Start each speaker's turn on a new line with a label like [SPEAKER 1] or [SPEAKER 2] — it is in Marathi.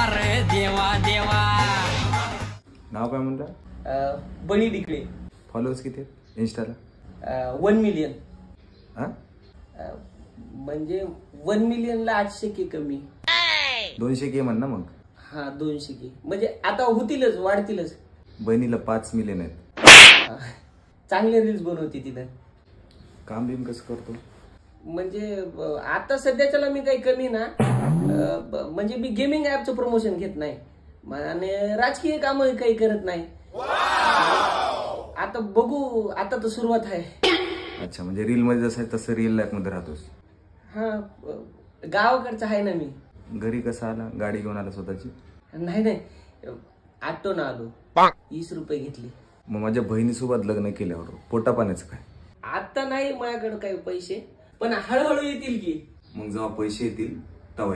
[SPEAKER 1] अरे देवा देवा.
[SPEAKER 2] नाव काय म्हणता?
[SPEAKER 3] बळी डिकळे.
[SPEAKER 2] फॉलोअर्स किती आहेत इंस्टाला?
[SPEAKER 3] 1 मिलियन.
[SPEAKER 2] हा
[SPEAKER 3] म्हणजे 1 मिलियनला 800 के कमी.
[SPEAKER 2] 200 के म्हण ना मग.
[SPEAKER 3] हा 200 के म्हणजे आता होतीलच, वाढतीलच.
[SPEAKER 2] बहिणीला 5 मिलियन आहेत.
[SPEAKER 3] चांगले रील्स बनवते तिथं.
[SPEAKER 2] काम बिम कसं करतो?
[SPEAKER 3] म्हणजे आता सध्याच्याला मी काही कमी ना, म्हणजे मी गेमिंग ऍपचं प्रमोशन घेत नाही आणि राजकीय काम काही करत नाही. आता बघू, आता तर सुरुवात आहे.
[SPEAKER 2] अच्छा, म्हणजे रील मध्ये जसं आहे तसं रिअल लाईफ मध्ये राहतोस?
[SPEAKER 3] हा, गावाकडचं आहे ना मी.
[SPEAKER 2] घरी कसं आला? गाडी घेऊन आला स्वतःची?
[SPEAKER 3] नाही, ऑटोनं आलो. 20 रुपये घेतले.
[SPEAKER 2] मग माझ्या बहिणीसोबत लग्न केल्यावर पोटा पाण्याचं काय?
[SPEAKER 3] आता नाही माझ्याकडे काही पैसे, पण हळूहळू येतील की.
[SPEAKER 2] मग जेव्हा पैसे येतील तेव्हा